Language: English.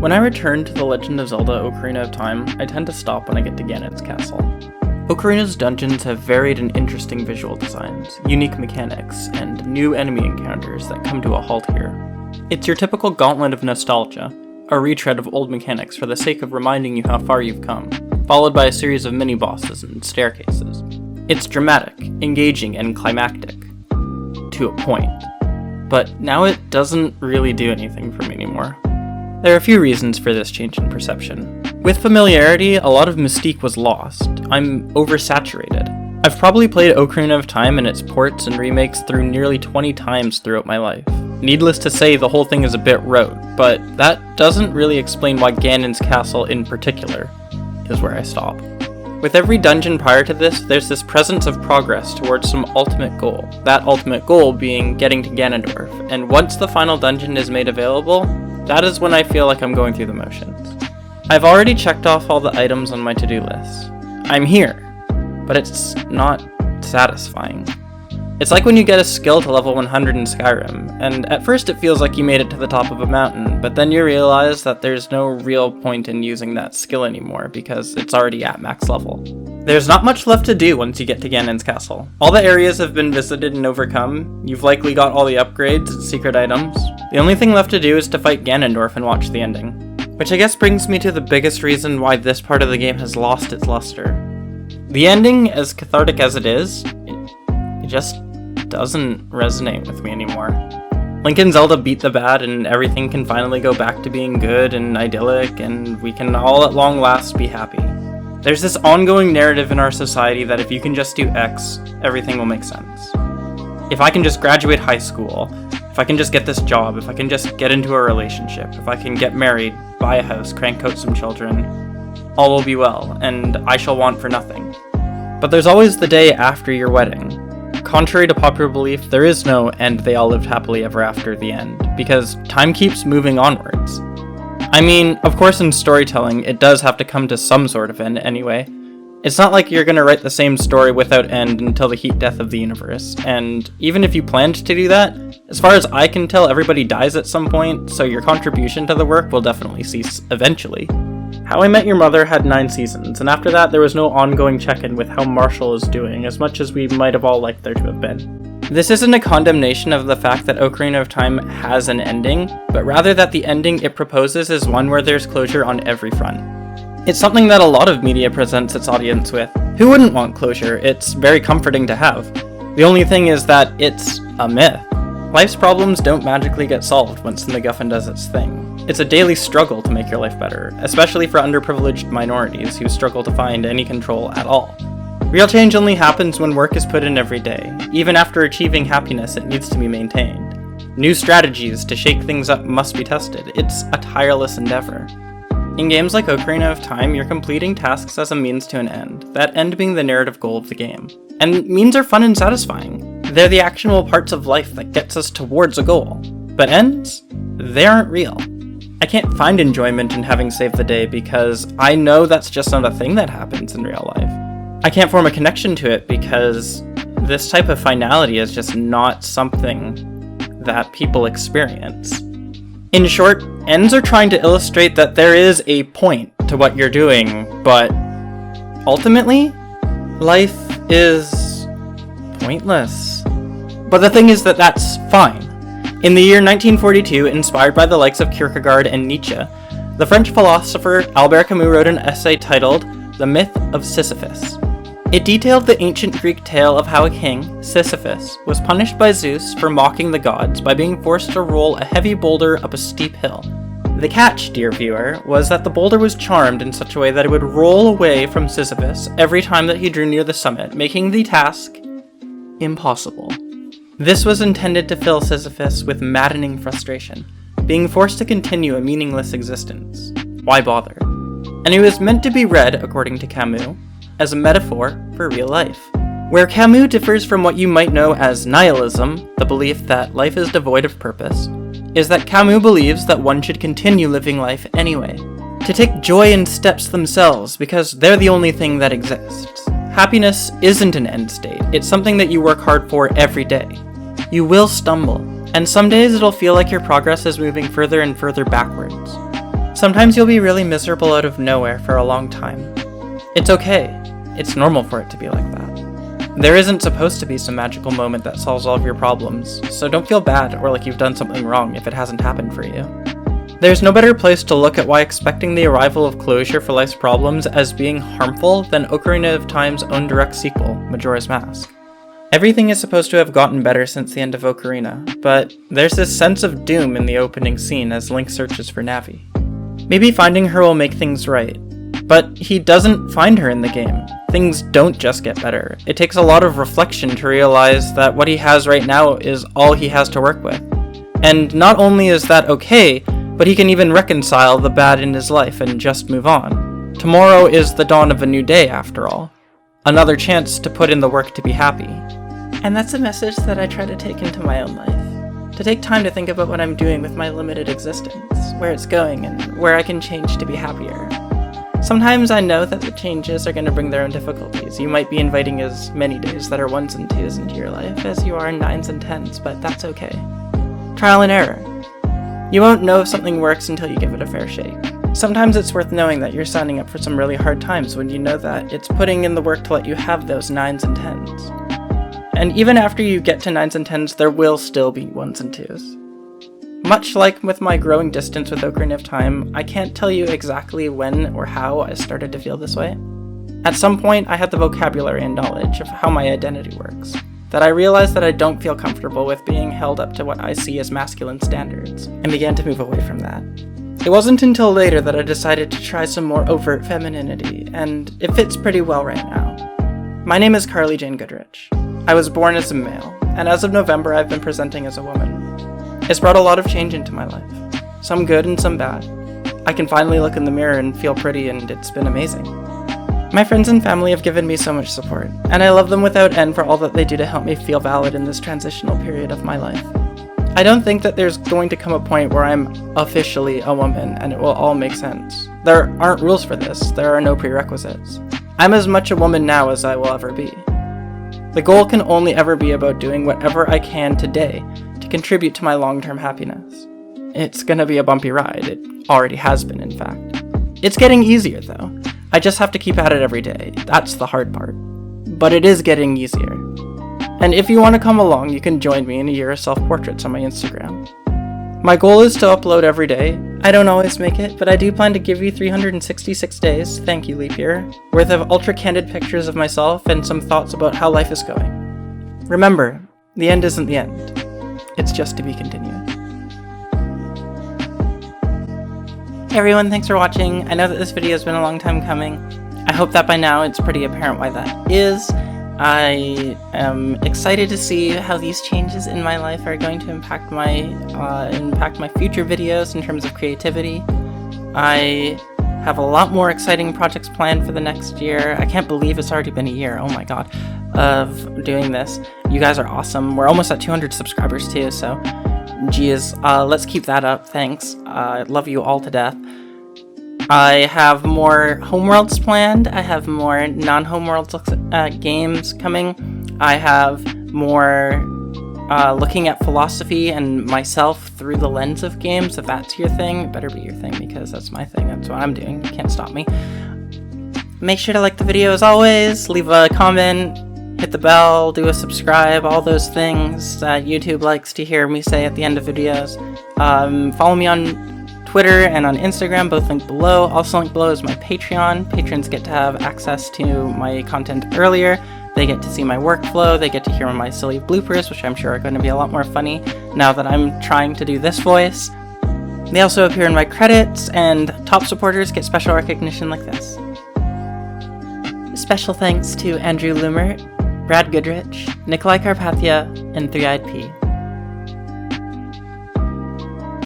When I return to The Legend of Zelda Ocarina of Time, I tend to stop when I get to Ganons Castle. Ocarina's dungeons have varied and interesting visual designs, unique mechanics, and new enemy encounters that come to a halt here. It's your typical gauntlet of nostalgia, a retread of old mechanics for the sake of reminding you how far you've come, followed by a series of mini-bosses and staircases. It's dramatic, engaging, and climactic. To a point. But now it doesn't really do anything for me anymore. There are a few reasons for this change in perception. With familiarity, a lot of mystique was lost. I'm oversaturated. I've probably played Ocarina of Time and its ports and remakes through nearly 20 times throughout my life. Needless to say, the whole thing is a bit rote, but that doesn't really explain why Ganons Castle in particular is where I stop. With every dungeon prior to this, there's this presence of progress towards some ultimate goal, that ultimate goal being getting to Ganondorf, and once the final dungeon is made available, that is when I feel like I'm going through the motions. I've already checked off all the items on my to-do list. I'm here, but it's not satisfying. It's like when you get a skill to level 100 in Skyrim, and at first it feels like you made it to the top of a mountain, but then you realize that there's no real point in using that skill anymore because it's already at max level. There's not much left to do once you get to Ganons Castle. All the areas have been visited and overcome, you've likely got all the upgrades and secret items. The only thing left to do is to fight Ganondorf and watch the ending. Which I guess brings me to the biggest reason why this part of the game has lost its luster. The ending, as cathartic as it is, it just doesn't resonate with me anymore. Link and Zelda beat the bad and everything can finally go back to being good and idyllic and we can all at long last be happy. There's this ongoing narrative in our society that if you can just do X, everything will make sense. If I can just graduate high school, if I can just get this job, if I can just get into a relationship, if I can get married, buy a house, crank out some children, all will be well, and I shall want for nothing. But there's always the day after your wedding. Contrary to popular belief, there is no "and they all lived happily ever after" the end, because time keeps moving onwards. I mean, of course in storytelling, it does have to come to some sort of end anyway. It's not like you're gonna write the same story without end until the heat death of the universe, and even if you planned to do that, as far as I can tell, everybody dies at some point, so your contribution to the work will definitely cease eventually. How I Met Your Mother had 9 seasons, and after that there was no ongoing check-in with how Marshall is doing, as much as we might have all liked there to have been. This isn't a condemnation of the fact that Ocarina of Time has an ending, but rather that the ending it proposes is one where there's closure on every front. It's something that a lot of media presents its audience with. Who wouldn't want closure? It's very comforting to have. The only thing is that it's a myth. Life's problems don't magically get solved once the MacGuffin does its thing. It's a daily struggle to make your life better, especially for underprivileged minorities who struggle to find any control at all. Real change only happens when work is put in every day. Even after achieving happiness, it needs to be maintained. New strategies to shake things up must be tested. It's a tireless endeavor. In games like Ocarina of Time, you're completing tasks as a means to an end, that end being the narrative goal of the game. And means are fun and satisfying. They're the actionable parts of life that gets us towards a goal. But ends? They aren't real. I can't find enjoyment in having saved the day because I know that's just not a thing that happens in real life. I can't form a connection to it because this type of finality is just not something that people experience. In short, ends are trying to illustrate that there is a point to what you're doing, but ultimately, life is pointless. But the thing is that that's fine. In the year 1942, inspired by the likes of Kierkegaard and Nietzsche, the French philosopher Albert Camus wrote an essay titled The Myth of Sisyphus. It detailed the ancient Greek tale of how a king, Sisyphus, was punished by Zeus for mocking the gods by being forced to roll a heavy boulder up a steep hill. The catch, dear viewer, was that the boulder was charmed in such a way that it would roll away from Sisyphus every time that he drew near the summit, making the task impossible. This was intended to fill Sisyphus with maddening frustration, being forced to continue a meaningless existence. Why bother? And it was meant to be read, according to Camus, as a metaphor for real life. Where Camus differs from what you might know as nihilism, the belief that life is devoid of purpose, is that Camus believes that one should continue living life anyway, to take joy in steps themselves because they're the only thing that exists. Happiness isn't an end state, it's something that you work hard for every day. You will stumble, and some days it'll feel like your progress is moving further and further backwards. Sometimes you'll be really miserable out of nowhere for a long time. It's okay. It's normal for it to be like that. There isn't supposed to be some magical moment that solves all of your problems, so don't feel bad or like you've done something wrong if it hasn't happened for you. There's no better place to look at why expecting the arrival of closure for life's problems as being harmful than Ocarina of Time's own direct sequel, Majora's Mask. Everything is supposed to have gotten better since the end of Ocarina, but there's this sense of doom in the opening scene as Link searches for Navi. Maybe finding her will make things right, but he doesn't find her in the game. Things don't just get better. It takes a lot of reflection to realize that what he has right now is all he has to work with. And not only is that okay, but he can even reconcile the bad in his life and just move on. Tomorrow is the dawn of a new day, after all. Another chance to put in the work to be happy. And that's a message that I try to take into my own life. To take time to think about what I'm doing with my limited existence, where it's going, and where I can change to be happier. Sometimes I know that the changes are going to bring their own difficulties. You might be inviting as many days that are 1s and 2s into your life as you are 9s and 10s, but that's okay. Trial and error. You won't know if something works until you give it a fair shake. Sometimes it's worth knowing that you're signing up for some really hard times when you know that it's putting in the work to let you have those 9s and 10s. And even after you get to 9s and 10s, there will still be 1s and 2s. Much like with my growing distance with Ocarina of Time, I can't tell you exactly when or how I started to feel this way. At some point, I had the vocabulary and knowledge of how my identity works, that I realized that I don't feel comfortable with being held up to what I see as masculine standards, and began to move away from that. It wasn't until later that I decided to try some more overt femininity, and it fits pretty well right now. My name is Carly Jane Goodrich. I was born as a male, and as of November I've been presenting as a woman. It's brought a lot of change into my life, some good and some bad. I can finally look in the mirror and feel pretty, and it's been amazing. My friends and family have given me so much support, and I love them without end for all that they do to help me feel valid in this transitional period of my life. I don't think that there's going to come a point where I'm officially a woman and it will all make sense. There aren't rules for this, there are no prerequisites. I'm as much a woman now as I will ever be. The goal can only ever be about doing whatever I can today to contribute to my long-term happiness. It's gonna be a bumpy ride, it already has been in fact. It's getting easier though. I just have to keep at it every day, that's the hard part. But it is getting easier. And if you want to come along, you can join me in a year of self-portraits on my Instagram. My goal is to upload every day. I don't always make it, but I do plan to give you 366 days, thank you leap year, worth of ultra-candid pictures of myself and some thoughts about how life is going. Remember, the end isn't the end. It's just to be continued. Hey everyone, thanks for watching. I know that this video has been a long time coming. I hope that by now it's pretty apparent why that is. I am excited to see how these changes in my life are going to impact my future videos in terms of creativity. I have a lot more exciting projects planned for the next year. I can't believe it's already been a year, oh my god, of doing this. You guys are awesome. We're almost at 200 subscribers too, so geez, let's keep that up, thanks. I love you all to death. I have more homeworlds planned. I have more non-homeworlds games coming. I have more looking at philosophy and myself through the lens of games. If that's your thing, it better be your thing because that's my thing. That's what I'm doing. You can't stop me. Make sure to like the video as always. Leave a comment. Hit the bell. Do a subscribe. All those things that YouTube likes to hear me say at the end of videos. Follow me on Twitter and on Instagram, both linked below. Also linked below is my Patreon. Patrons get to have access to my content earlier. They get to see my workflow. They get to hear my silly bloopers, which I'm sure are going to be a lot more funny now that I'm trying to do this voice. They also appear in my credits, and top supporters get special recognition like this. Special thanks to Andrew Lumert, Brad Goodrich, Nikolai Carpathia, and 3-Eyed P.